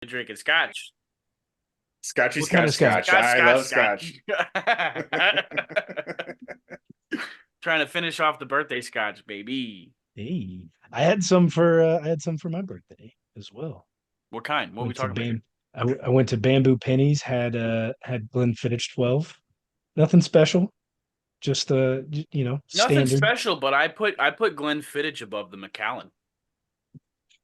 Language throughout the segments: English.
Drinking scotch. Scotchy What kind Scotch of Scotch. scotch? I love Scotch. Trying to finish off the birthday scotch, baby. Hey, I had some for my birthday as well. What kind? What are we Went to talking about here? I went to Bamboo Pennies, had Glenfiddich 12. Nothing special, just Nothing standard. special, but I put Glenfiddich above the Macallan.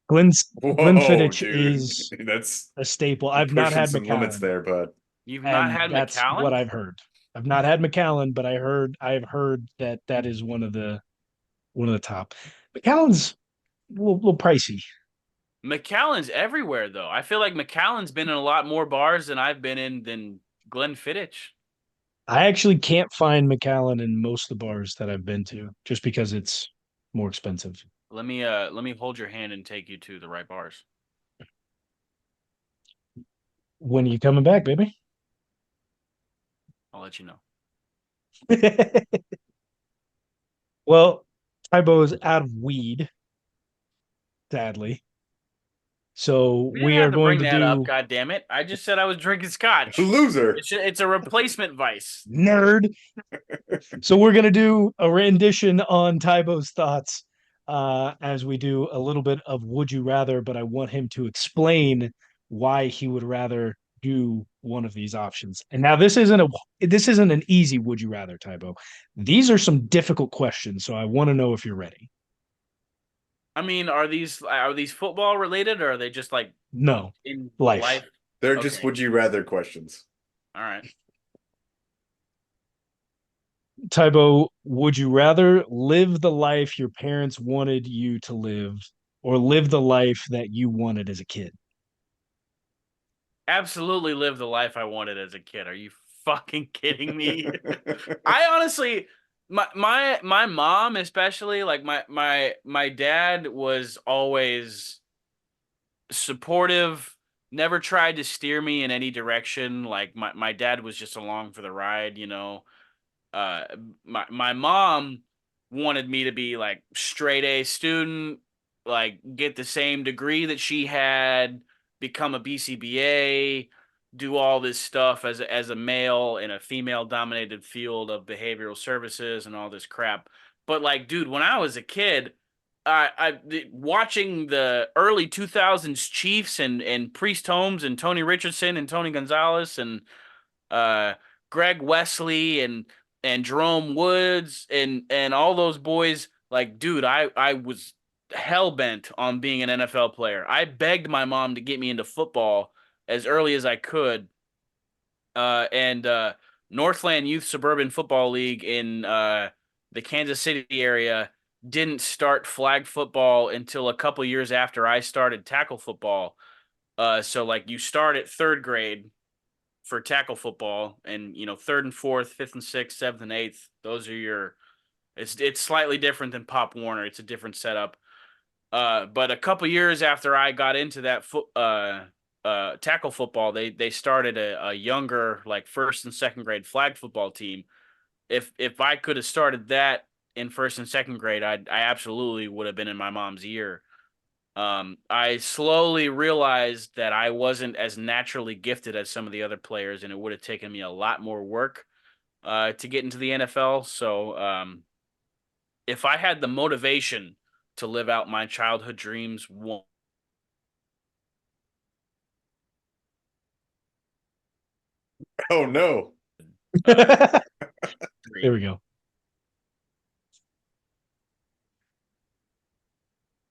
Glen's Whoa, Glenfiddich dude. is That's a staple. you're I've not pushing had some limits Macallan, there, bud. You've not and had that's what Macallan? I've heard. I've not had Macallan, but I've heard that that is one of the top. Macallan's a little pricey. Macallan's everywhere though. I feel like Macallan's been in a lot more bars than I've been in than Glenfiddich. I actually can't find Macallan in most of the bars that I've been to, just because it's more expensive. Let me hold your hand and take you to the right bars. When are you coming back, baby? I'll let you know. Well, Tybo is out of weed, sadly. So We didn't we have are to going bring to that up, do God damn it. I just said I was drinking scotch. Loser. It's a replacement vice. nerd. So we're going to do a rendition on Tybo's thoughts as we do a little bit of Would You Rather, but I want him to explain why he would rather do one of these options. And now this isn't an easy Would You Rather, Tybo. These are some difficult questions, so I want to know if you're ready. I mean, are these football related or are they just like No, in life. life? They're just Okay. would you rather questions. All right. Tybo, would you rather live the life your parents wanted you to live or live the life that you wanted as a kid? Absolutely live the life I wanted as a kid. Are you fucking kidding me? I honestly my mom especially like my dad was always supportive, never tried to steer me in any direction. Like my dad was just along for the ride, you know. Uh my mom wanted me to be like straight A student, like get the same degree that she had, become a BCBA, do all this stuff as a male in a female dominated field of behavioral services and all this crap. But like, dude, when I was a kid, watching the early 2000s Chiefs and Priest Holmes and Tony Richardson and Tony Gonzalez and uh, Greg Wesley and Jerome Woods and all those boys. Like, dude, I was hell bent on being an NFL player. I begged my mom to get me into football as early as I could. And Northland Youth Suburban Football League in the Kansas City area didn't start flag football until a couple years after I started tackle football. So like you start at third grade for tackle football, and you know third and fourth, fifth and sixth, seventh and eighth. Those are your. It's slightly different than Pop Warner. It's a different setup. But a couple years after I got into that tackle football, they started a younger like first and second grade flag football team. If I could have started that in first and second grade, I absolutely would have been in my mom's ear. I slowly realized that I wasn't as naturally gifted as some of the other players, and it would have taken me a lot more work to get into the NFL. So, if I had the motivation to live out my childhood dreams, Oh no. uh, There dream. we go.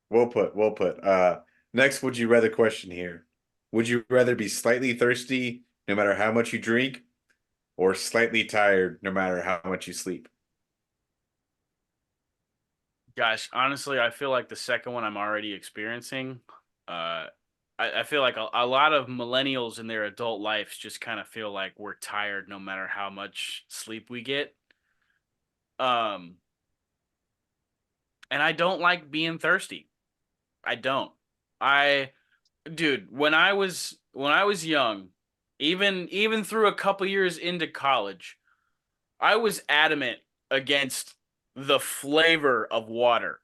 Well put, well put. Next would you rather question here. Would you rather be slightly thirsty no matter how much you drink, or slightly tired no matter how much you sleep? Gosh, honestly, I feel like the second one I'm already experiencing. I feel like a lot of millennials in their adult lives just kind of feel like we're tired no matter how much sleep we get. Um, and I don't like being thirsty. I don't. I dude, when I was young, even through a couple years into college, I was adamant against the flavor of water.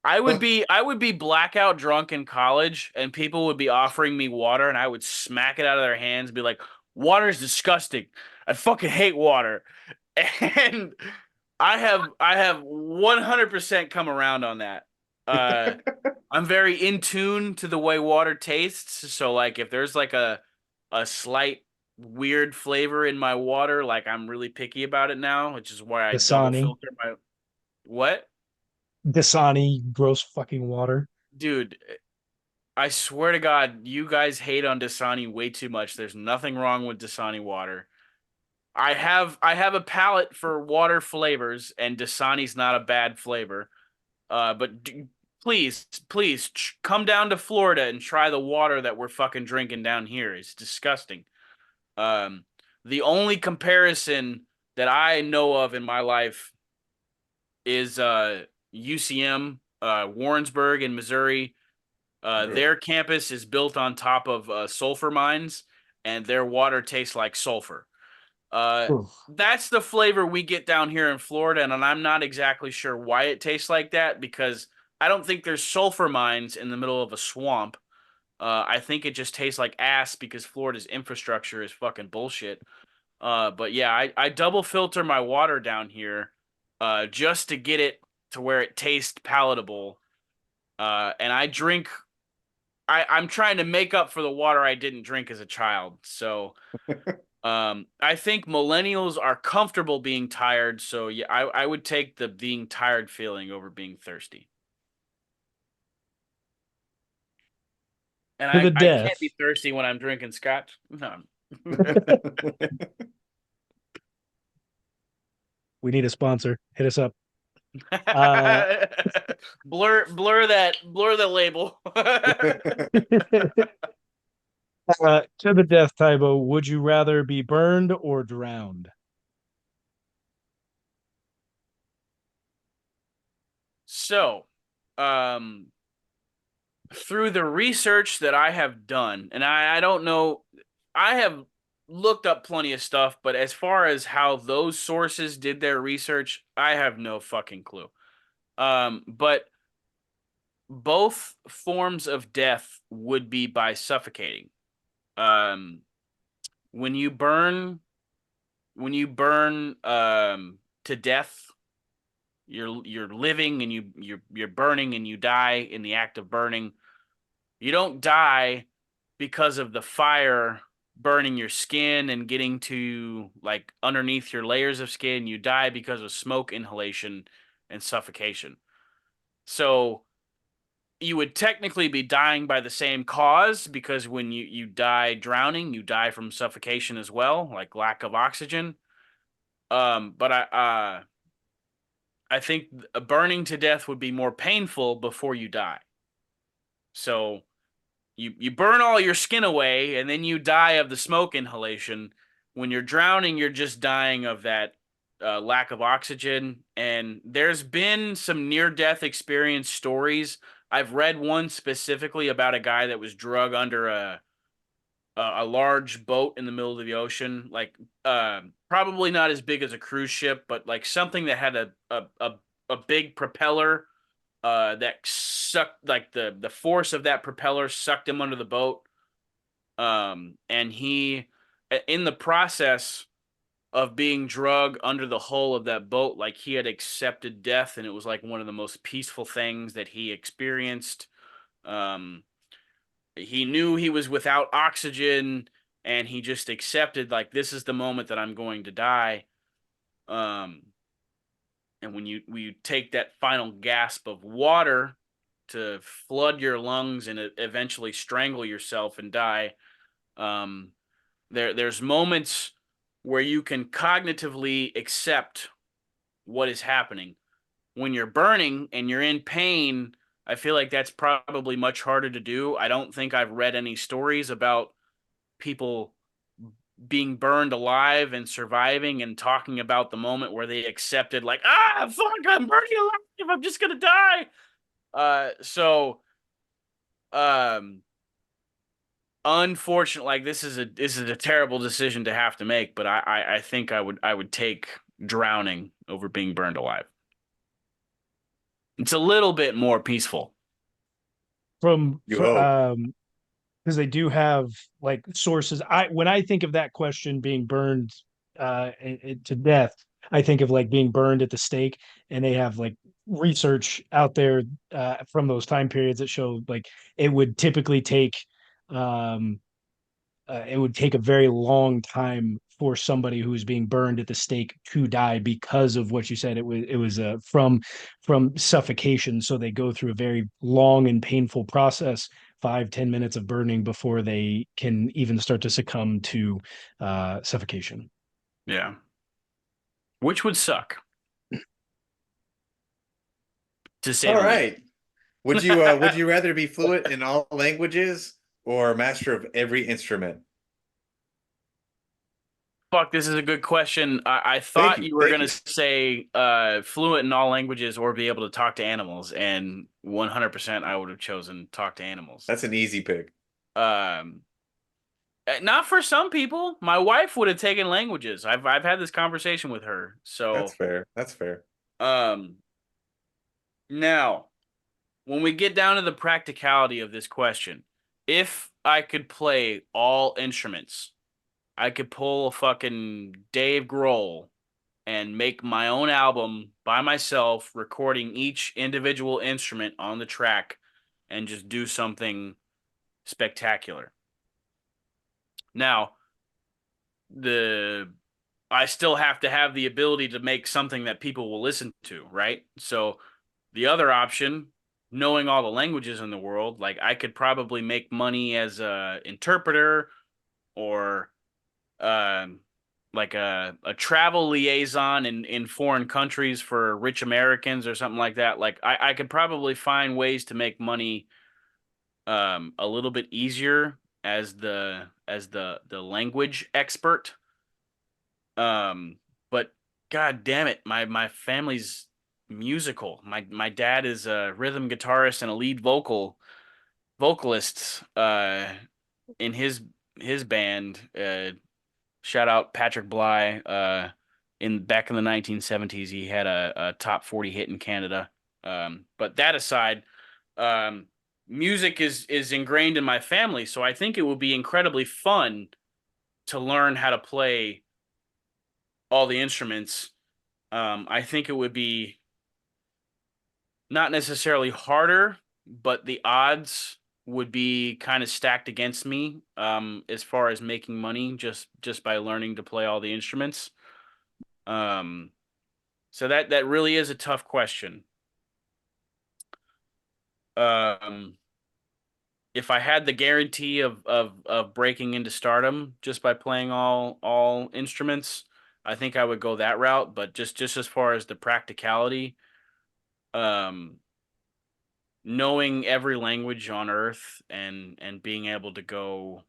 I would be blackout drunk in college, and people would be offering me water, and I would smack it out of their hands and be like, "Water's disgusting. I fucking hate water." And I have 100% come around on that. Uh I'm very in tune to the way water tastes, so like if there's like a slight weird flavor in my water, like I'm really picky about it now, which is why I double Dasani, filter my what? Dasani, gross fucking water. Dude, I swear to God, you guys hate on Dasani way too much. There's nothing wrong with Dasani water. I have a palate for water flavors, and Dasani's not a bad flavor. But please come down to Florida and try the water that we're fucking drinking down here. It's disgusting. Um, the only comparison that I know of in my life is UCM, Warrensburg in Missouri. Ugh. Their campus is built on top of sulfur mines, and their water tastes like sulfur. Uh, Oof. that's the flavor we get down here in Florida, and I'm not exactly sure why it tastes like that because I don't think there's sulfur mines in the middle of a swamp. I think it just tastes like ass because Florida's infrastructure is fucking bullshit. But yeah, I double filter my water down here, just to get it to where it tastes palatable. And I drink. I'm trying to make up for the water I didn't drink as a child. So I think millennials are comfortable being tired, so yeah, I would take the being tired feeling over being thirsty. And To the I can't death. be thirsty when I'm drinking scotch. No. We need a sponsor. Hit us up. Uh, Blur the label. to the death, Tybo. Would you rather be burned or drowned? So, um, through the research that I have done, and I don't know, I have looked up plenty of stuff, but as far as how those sources did their research, I have no fucking clue. But both forms of death would be by suffocating. Um, when you burn, when you burn to death, you're living and you're burning and you die in the act of burning. You don't die because of the fire burning your skin and getting to like underneath your layers of skin. You die because of smoke inhalation and suffocation. So you would technically be dying by the same cause because when you die drowning, you die from suffocation as well, like lack of oxygen. But I think burning to death would be more painful before you die. So you burn all your skin away and then you die of the smoke inhalation. When you're drowning, you're just dying of that lack of oxygen. And there's been some near death experience stories. I've read one specifically about a guy that was drug under a large boat in the middle of the ocean, like probably not as big as a cruise ship, but like something that had a big propeller that sucked, like the force of that propeller sucked him under the boat. And he, in the process of being drug under the hull of that boat, like he had accepted death, and it was like one of the most peaceful things that he experienced. Um, he knew he was without oxygen, and he just accepted like this is the moment that I'm going to die. Um, and when you take that final gasp of water to flood your lungs and eventually strangle yourself and die, um, there's moments where you can cognitively accept what is happening. When you're burning and you're in pain, I feel like that's probably much harder to do. I don't think I've read any stories about people being burned alive and surviving and talking about the moment where they accepted like, fuck, I'm burning alive, I'm just gonna die. So um unfortunate, like this is a terrible decision to have to make, but I think I would take drowning over being burned alive. It's a little bit more peaceful. From You hope. because they do have like sources. I when I think of that question being burned to death, I think of like being burned at the stake, and they have like research out there from those time periods that show like it would typically take um it would take a very long time for somebody who's being burned at the stake to die because of what you said. It was from suffocation. So they go through a very long and painful process, 5-10 minutes of burning before they can even start to succumb to suffocation. Yeah. Which would suck, to say All the least. right. Would you rather be fluent in all languages or master of every instrument? Fuck, this is a good question. I Thank thought you. you were Thank gonna you. say fluent in all languages or be able to talk to animals, and 100% I would have chosen talk to animals. That's an easy pick. Um, not for some people. My wife would have taken languages. I've had this conversation with her. That's So, fair. That's fair. um, now when we get down to the practicality of this question, if I could play all instruments, I could pull a fucking Dave Grohl and make my own album by myself, recording each individual instrument on the track and just do something spectacular. Now, the I still have to have the ability to make something that people will listen to, right? So the other option, knowing all the languages in the world, like I could probably make money as a interpreter or um like a travel liaison in foreign countries for rich Americans or something like that. Like I could probably find ways to make money a little bit easier as the language expert. But god damn it, my family's musical. My dad is a rhythm guitarist and a lead vocalist in his band. Shout out Patrick Bly. In back in the 1970s, he had a top 40 hit in Canada. But that aside, um, music is ingrained in my family, so I think it would be incredibly fun to learn how to play all the instruments. I think it would be not necessarily harder, but the odds would be kind of stacked against me as far as making money just by learning to play all the instruments. Um, so that really is a tough question. Um, if I had the guarantee of breaking into stardom just by playing all instruments, I think I would go that route. But just as far as the practicality, um, knowing every language on Earth and being able to go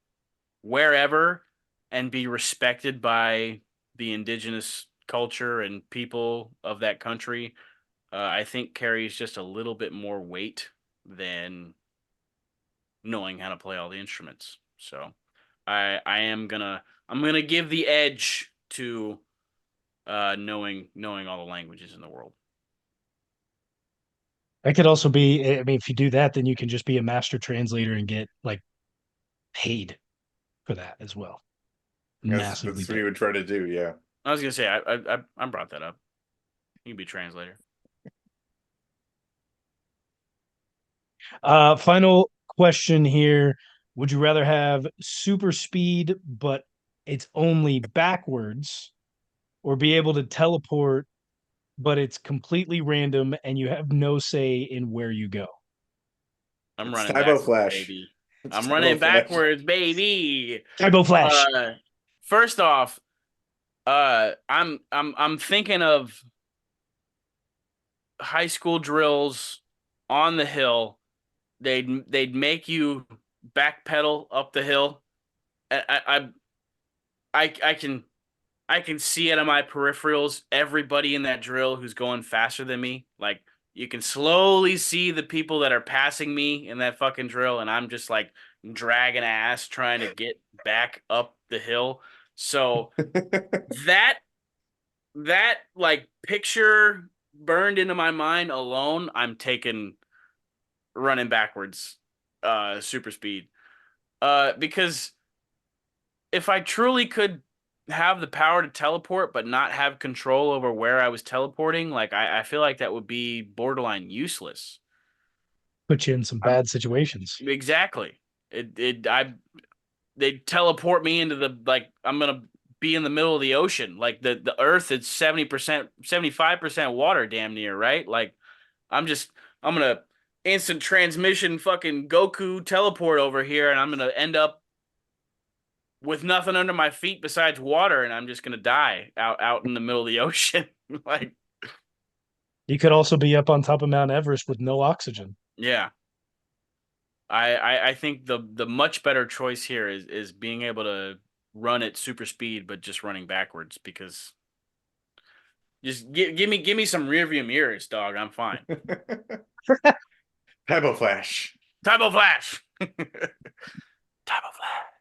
wherever and be respected by the indigenous culture and people of that country, I think carries just a little bit more weight than knowing how to play all the instruments. So I'm gonna give the edge to knowing all the languages in the world. That could also be, I mean, if you do that, then you can just be a master translator and get like paid for that as well. Massively That's what paid. you would try to do. Yeah. I was gonna say I brought that up. You can be translator. Final question here. Would you rather have super speed, but it's only backwards, or be able to teleport, but it's completely random and you have no say in where you go? I'm It's running Tybo backwards, Flash. baby. It's I'm Tybo running Flash. backwards, baby. Tybo Flash. Uh, First off, I'm thinking of high school drills on the hill. They'd make you backpedal up the hill. I can I can see it on my peripherals. Everybody in that drill who's going faster than me, like you can slowly see the people that are passing me in that fucking drill, and I'm just like dragging ass trying to get back up the hill. So that that like picture. burned into my mind alone, I'm taking running backwards, super speed. Because if I truly could have the power to teleport but not have control over where I was teleporting, like I feel like that would be borderline useless. Put you in some I'm bad situations. exactly. I they teleport me into the like I'm gonna be in the middle of the ocean. Like the Earth is 70%, 75% water, damn near, right? Like I'm just I'm gonna instant transmission fucking Goku teleport over here, and I'm gonna end up with nothing under my feet besides water, and I'm just gonna die out in the middle of the ocean. Like, You could also be up on top of Mount Everest with no oxygen. yeah. I think the much better choice here is being able to run at super speed, but just running backwards because just give me some rear view mirrors, dog. I'm fine. Tybo Flash. Tybo Flash. Tybo Flash.